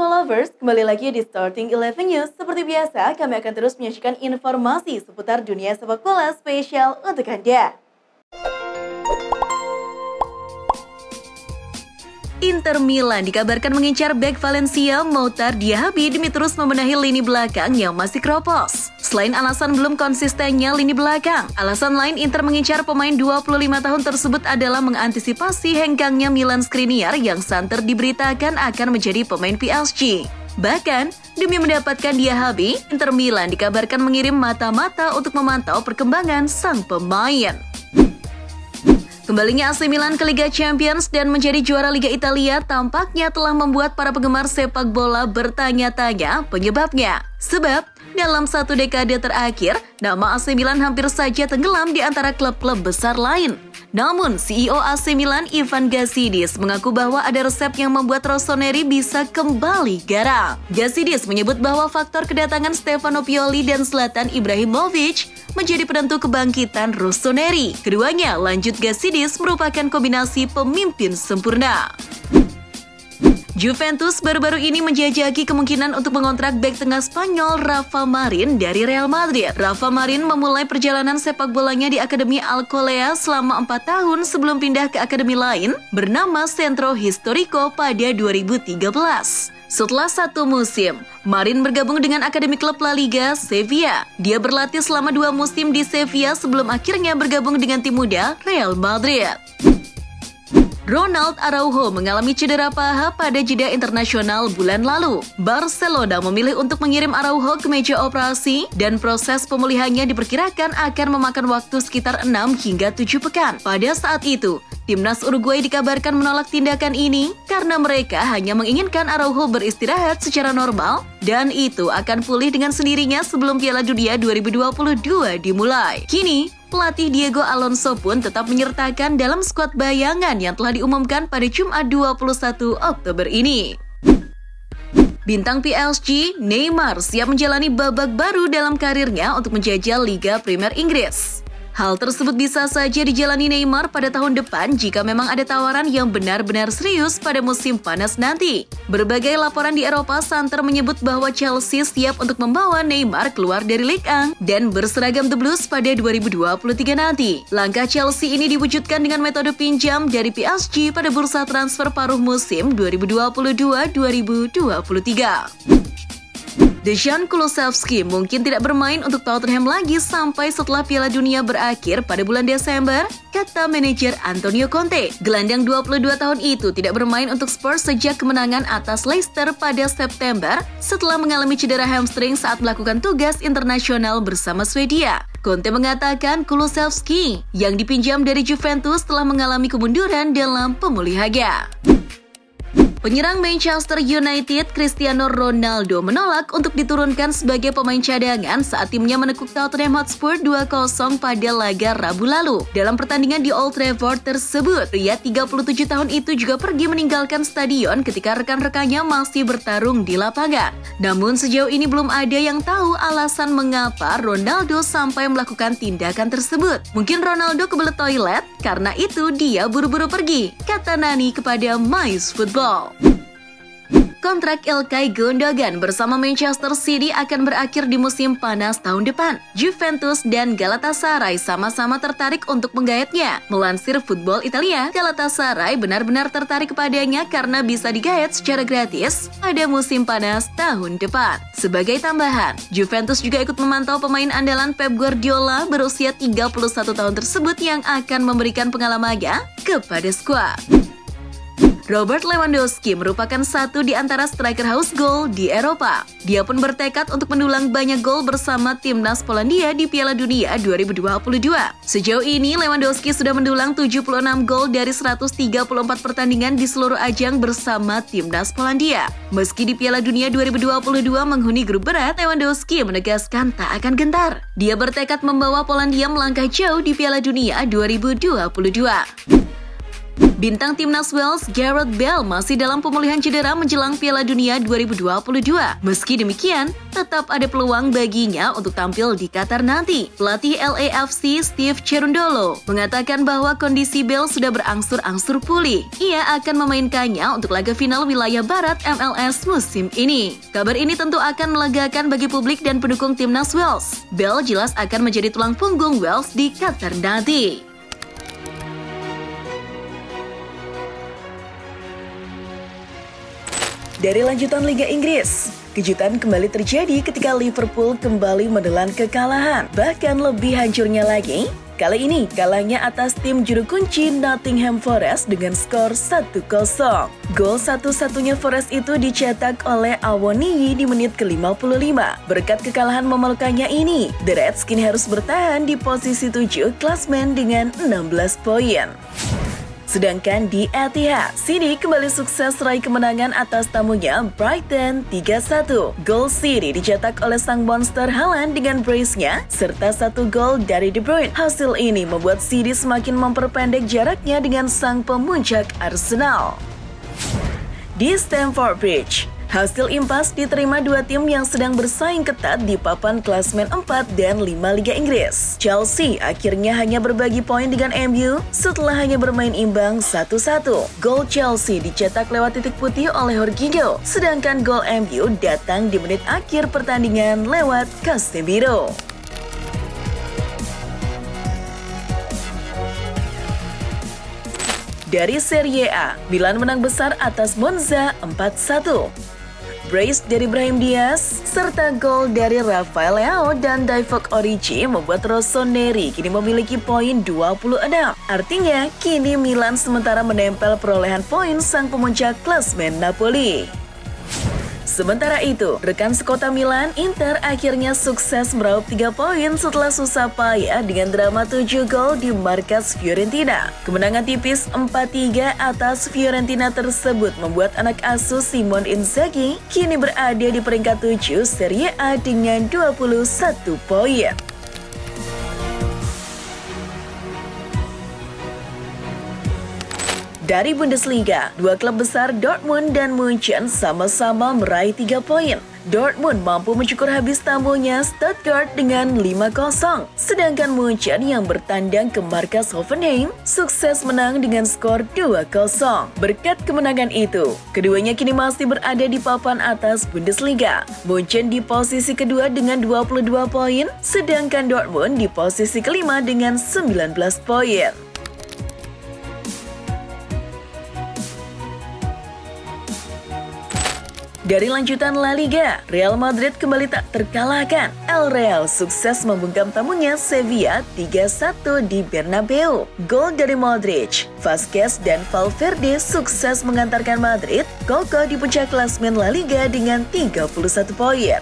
bola lovers, kembali lagi di Starting 11 News. Seperti biasa, kami akan terus menyajikan informasi seputar dunia sepak bola spesial untuk Anda. Inter Milan dikabarkan mengincar bek Valencia Moutar Diaby demi terus membenahi lini belakang yang masih keropos. Selain alasan belum konsistennya lini belakang, alasan lain Inter mengincar pemain 25 tahun tersebut adalah mengantisipasi hengkangnya Milan Skriniar yang santer diberitakan akan menjadi pemain PSG. Bahkan, demi mendapatkan Diaby, Inter Milan dikabarkan mengirim mata-mata untuk memantau perkembangan sang pemain. Kembalinya AC Milan ke Liga Champions dan menjadi juara Liga Italia tampaknya telah membuat para penggemar sepak bola bertanya-tanya penyebabnya. Sebab, dalam satu dekade terakhir, nama AC Milan hampir saja tenggelam di antara klub-klub besar lain. Namun, CEO AC Milan Ivan Gazidis mengaku bahwa ada resep yang membuat Rossoneri bisa kembali garang. Gazidis menyebut bahwa faktor kedatangan Stefano Pioli dan Zlatan Ibrahimovic menjadi penentu kebangkitan Rossoneri. Keduanya, lanjut Gazidis, merupakan kombinasi pemimpin sempurna. Juventus baru-baru ini menjajaki kemungkinan untuk mengontrak bek tengah Spanyol Rafa Marin dari Real Madrid. Rafa Marin memulai perjalanan sepak bolanya di Akademi Alcolea selama 4 tahun sebelum pindah ke akademi lain bernama Centro Histórico pada 2013. Setelah 1 musim, Marin bergabung dengan akademi klub La Liga, Sevilla. Dia berlatih selama 2 musim di Sevilla sebelum akhirnya bergabung dengan tim muda Real Madrid. Ronald Araujo mengalami cedera paha pada jeda internasional bulan lalu. Barcelona memilih untuk mengirim Araujo ke meja operasi dan proses pemulihannya diperkirakan akan memakan waktu sekitar 6 hingga 7 pekan. Pada saat itu, timnas Uruguay dikabarkan menolak tindakan ini karena mereka hanya menginginkan Araujo beristirahat secara normal dan itu akan pulih dengan sendirinya sebelum Piala Dunia 2022 dimulai. Kini, pelatih Diego Alonso pun tetap menyertakan dalam skuad bayangan yang telah diumumkan pada Jumat 21 Oktober ini. Bintang PSG, Neymar siap menjalani babak baru dalam karirnya untuk menjajal Liga Premier Inggris. Hal tersebut bisa saja dijalani Neymar pada tahun depan jika memang ada tawaran yang benar-benar serius pada musim panas nanti. Berbagai laporan di Eropa santer menyebut bahwa Chelsea siap untuk membawa Neymar keluar dari Ligue 1 dan berseragam The Blues pada 2023 nanti. Langkah Chelsea ini diwujudkan dengan metode pinjam dari PSG pada bursa transfer paruh musim 2022-2023. Dejan Kulusevski mungkin tidak bermain untuk Tottenham lagi sampai setelah Piala Dunia berakhir pada bulan Desember, kata manajer Antonio Conte. Gelandang 22 tahun itu tidak bermain untuk Spurs sejak kemenangan atas Leicester pada September setelah mengalami cedera hamstring saat melakukan tugas internasional bersama Swedia. Conte mengatakan Kulusevski yang dipinjam dari Juventus telah mengalami kemunduran dalam pemulihannya. Penyerang Manchester United Cristiano Ronaldo menolak untuk diturunkan sebagai pemain cadangan saat timnya menekuk Tottenham Hotspur 2-0 pada laga Rabu lalu. Dalam pertandingan di Old Trafford tersebut, pria 37 tahun itu juga pergi meninggalkan stadion ketika rekan-rekannya masih bertarung di lapangan. Namun sejauh ini belum ada yang tahu alasan mengapa Ronaldo sampai melakukan tindakan tersebut. Mungkin Ronaldo kebelet toilet, karena itu dia buru-buru pergi, kata Nani kepada MySfootball. Kontrak Ilkay Gundogan bersama Manchester City akan berakhir di musim panas tahun depan. Juventus dan Galatasaray sama-sama tertarik untuk menggayatnya. Melansir Football Italia, Galatasaray benar-benar tertarik kepadanya karena bisa digayat secara gratis pada musim panas tahun depan. Sebagai tambahan, Juventus juga ikut memantau pemain andalan Pep Guardiola berusia 31 tahun tersebut yang akan memberikan pengalamannya kepada skuad. Robert Lewandowski merupakan satu di antara striker house goal di Eropa. Dia pun bertekad untuk mendulang banyak gol bersama timnas Polandia di Piala Dunia 2022. Sejauh ini, Lewandowski sudah mendulang 76 gol dari 134 pertandingan di seluruh ajang bersama timnas Polandia. Meski di Piala Dunia 2022 menghuni grup berat, Lewandowski menegaskan tak akan gentar. Dia bertekad membawa Polandia melangkah jauh di Piala Dunia 2022. Bintang timnas Wales Gareth Bale masih dalam pemulihan cedera menjelang Piala Dunia 2022. Meski demikian, tetap ada peluang baginya untuk tampil di Qatar nanti. Pelatih LAFC Steve Cherundolo mengatakan bahwa kondisi Bale sudah berangsur-angsur pulih. Ia akan memainkannya untuk laga final wilayah barat MLS musim ini. Kabar ini tentu akan melegakan bagi publik dan pendukung timnas Wales. Bale jelas akan menjadi tulang punggung Wales di Qatar nanti. Dari lanjutan Liga Inggris, kejutan kembali terjadi ketika Liverpool kembali menelan kekalahan. Bahkan lebih hancurnya lagi, kali ini kalahnya atas tim juru kunci Nottingham Forest dengan skor 1-0. Gol satu-satunya Forest itu dicetak oleh Awoniyi di menit ke-55. Berkat kekalahan memalukannya ini, The Reds kini harus bertahan di posisi 7 klasmen dengan 16 poin. Sedangkan di Etihad, City kembali sukses raih kemenangan atas tamunya Brighton 3-1. Gol City dicetak oleh sang monster Haaland dengan brace-nya, serta 1 gol dari De Bruyne. Hasil ini membuat City semakin memperpendek jaraknya dengan sang pemuncak Arsenal. Di Stamford Bridge, hasil impas diterima dua tim yang sedang bersaing ketat di papan klasmen 4 dan 5 Liga Inggris. Chelsea akhirnya hanya berbagi poin dengan MU setelah hanya bermain imbang 1-1. Gol Chelsea dicetak lewat titik putih oleh Jorginho, sedangkan gol MU datang di menit akhir pertandingan lewat Casemiro. Dari Serie A, Milan menang besar atas Monza 4-1. Brace dari Brahim Diaz, serta gol dari Rafael Leao dan Divock Origi membuat Rossoneri kini memiliki poin 26. Artinya, kini Milan sementara menempel perolehan poin sang pemuncak klasmen Napoli. Sementara itu, rekan sekota Milan, Inter akhirnya sukses meraup 3 poin setelah susah payah dengan drama 7 gol di markas Fiorentina. Kemenangan tipis 4-3 atas Fiorentina tersebut membuat anak asuh Simone Inzaghi kini berada di peringkat 7 Serie A dengan 21 poin. Dari Bundesliga, dua klub besar Dortmund dan Munchen sama-sama meraih 3 poin. Dortmund mampu mencukur habis tamunya Stuttgart dengan 5-0. Sedangkan Munchen yang bertandang ke markas Hoffenheim sukses menang dengan skor 2-0. Berkat kemenangan itu, keduanya kini masih berada di papan atas Bundesliga. Munchen di posisi kedua dengan 22 poin, sedangkan Dortmund di posisi kelima dengan 19 poin. Dari lanjutan La Liga, Real Madrid kembali tak terkalahkan. El Real sukses membungkam tamunya Sevilla 3-1 di Bernabeu. Gol dari Modric, Vazquez, dan Valverde sukses mengantarkan Madrid kokoh di puncak klasmen La Liga dengan 31 poin.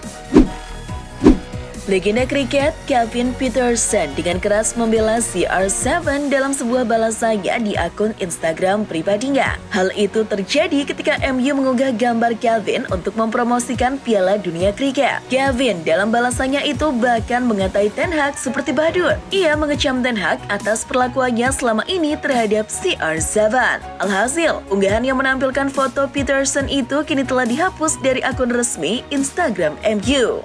Legenda kriket Kevin Pietersen dengan keras membela CR7 dalam sebuah balasannya di akun Instagram pribadinya. Hal itu terjadi ketika MU mengunggah gambar Kevin untuk mempromosikan Piala Dunia Kriket. Kevin dalam balasannya itu bahkan mengatai Ten Hag seperti badut. Ia mengecam Ten Hag atas perlakuannya selama ini terhadap CR7. Alhasil, unggahan yang menampilkan foto Pietersen itu kini telah dihapus dari akun resmi Instagram MU.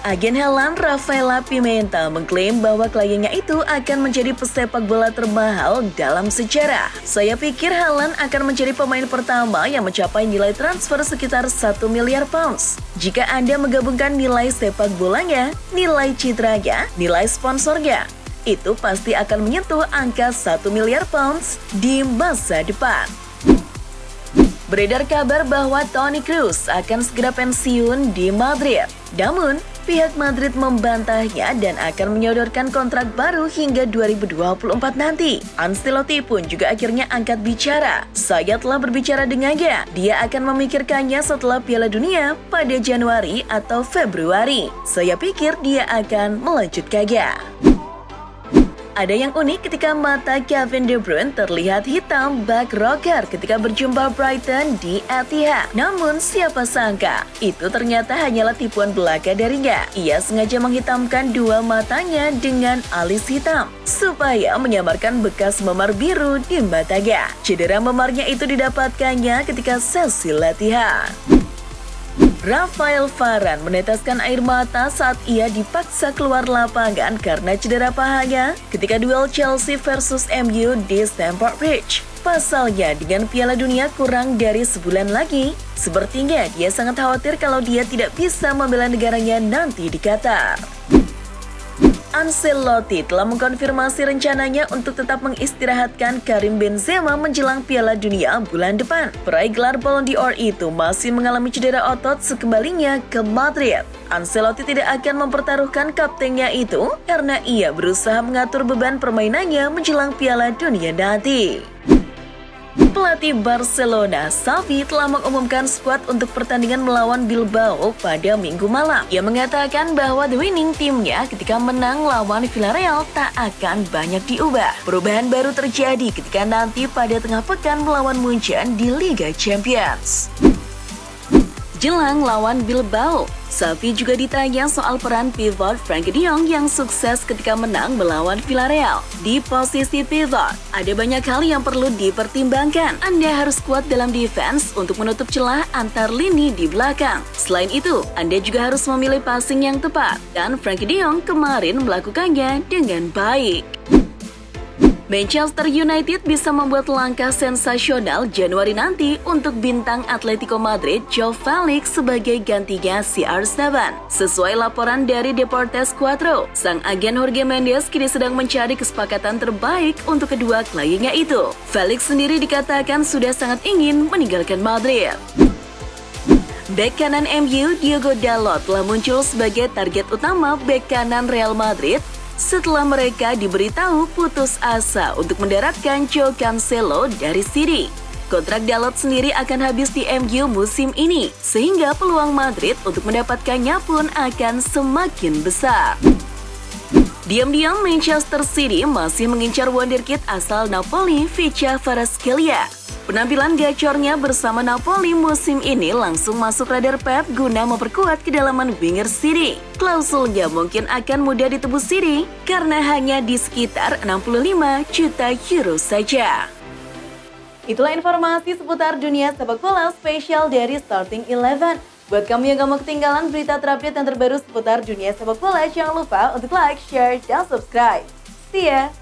Agen Haaland Rafaela Pimenta mengklaim bahwa kliennya itu akan menjadi pesepak bola termahal dalam sejarah. Saya pikir Haaland akan menjadi pemain pertama yang mencapai nilai transfer sekitar 1 miliar pounds. Jika Anda menggabungkan nilai sepak bolanya, nilai citranya, nilai sponsornya, itu pasti akan menyentuh angka 1 miliar pounds di masa depan. Beredar kabar bahwa Toni Kroos akan segera pensiun di Madrid. Namun, pihak Madrid membantahnya dan akan menyodorkan kontrak baru hingga 2024 nanti. Ancelotti pun juga akhirnya angkat bicara. Saya telah berbicara dengannya. Dia akan memikirkannya setelah Piala Dunia pada Januari atau Februari. Saya pikir dia akan melanjutkannya. Ada yang unik ketika mata Kevin De Bruyne terlihat hitam bak rocker ketika berjumpa Brighton di Etihad. Namun siapa sangka, itu ternyata hanyalah tipuan belaka darinya. Ia sengaja menghitamkan dua matanya dengan alis hitam, supaya menyamarkan bekas memar biru di matanya. Cedera memarnya itu didapatkannya ketika sesi latihan. Rafael Varane meneteskan air mata saat ia dipaksa keluar lapangan karena cedera pahanya ketika duel Chelsea versus MU di Stamford Bridge. Pasalnya, dengan Piala Dunia kurang dari sebulan lagi, sepertinya dia sangat khawatir kalau dia tidak bisa membela negaranya nanti di Qatar. Ancelotti telah mengkonfirmasi rencananya untuk tetap mengistirahatkan Karim Benzema menjelang Piala Dunia bulan depan. Peraih gelar Ballon d'Or itu masih mengalami cedera otot sekembalinya ke Madrid. Ancelotti tidak akan mempertaruhkan kaptennya itu karena ia berusaha mengatur beban permainannya menjelang Piala Dunia nanti. Pelatih Barcelona, Xavi, telah mengumumkan skuad untuk pertandingan melawan Bilbao pada Minggu malam. Ia mengatakan bahwa the winning teamnya ketika menang lawan Villarreal tak akan banyak diubah. Perubahan baru terjadi ketika nanti pada tengah pekan melawan Munchen di Liga Champions. Jelang lawan Bilbao, Xavi juga ditanya soal peran pivot Frenkie de Jong yang sukses ketika menang melawan Villarreal. Di posisi pivot, ada banyak hal yang perlu dipertimbangkan. Anda harus kuat dalam defense untuk menutup celah antar lini di belakang. Selain itu, Anda juga harus memilih passing yang tepat, dan Frenkie de Jong kemarin melakukannya dengan baik. Manchester United bisa membuat langkah sensasional Januari nanti untuk bintang Atletico Madrid Joao Felix sebagai gantinya CR7. Sesuai laporan dari Deportes 4, sang agen Jorge Mendes kini sedang mencari kesepakatan terbaik untuk kedua kliennya itu. Felix sendiri dikatakan sudah sangat ingin meninggalkan Madrid. Bek kanan MU Diogo Dalot telah muncul sebagai target utama bek kanan Real Madrid setelah mereka diberitahu putus asa untuk mendaratkan Joao Cancelo dari City. Kontrak Dalot sendiri akan habis di MU musim ini, sehingga peluang Madrid untuk mendapatkannya pun akan semakin besar. Diam-diam Manchester City masih mengincar wonderkid asal Napoli Vicha Kvaratskhelia. Penampilan gacornya bersama Napoli musim ini langsung masuk radar Pep guna memperkuat kedalaman winger City. Klausulnya mungkin akan mudah ditebus City karena hanya di sekitar 65 juta euro saja. Itulah informasi seputar dunia sepak bola spesial dari Starting 11. Buat kamu yang gak mau ketinggalan berita terupdate dan terbaru seputar dunia sepak bola, jangan lupa untuk like, share, dan subscribe. See ya!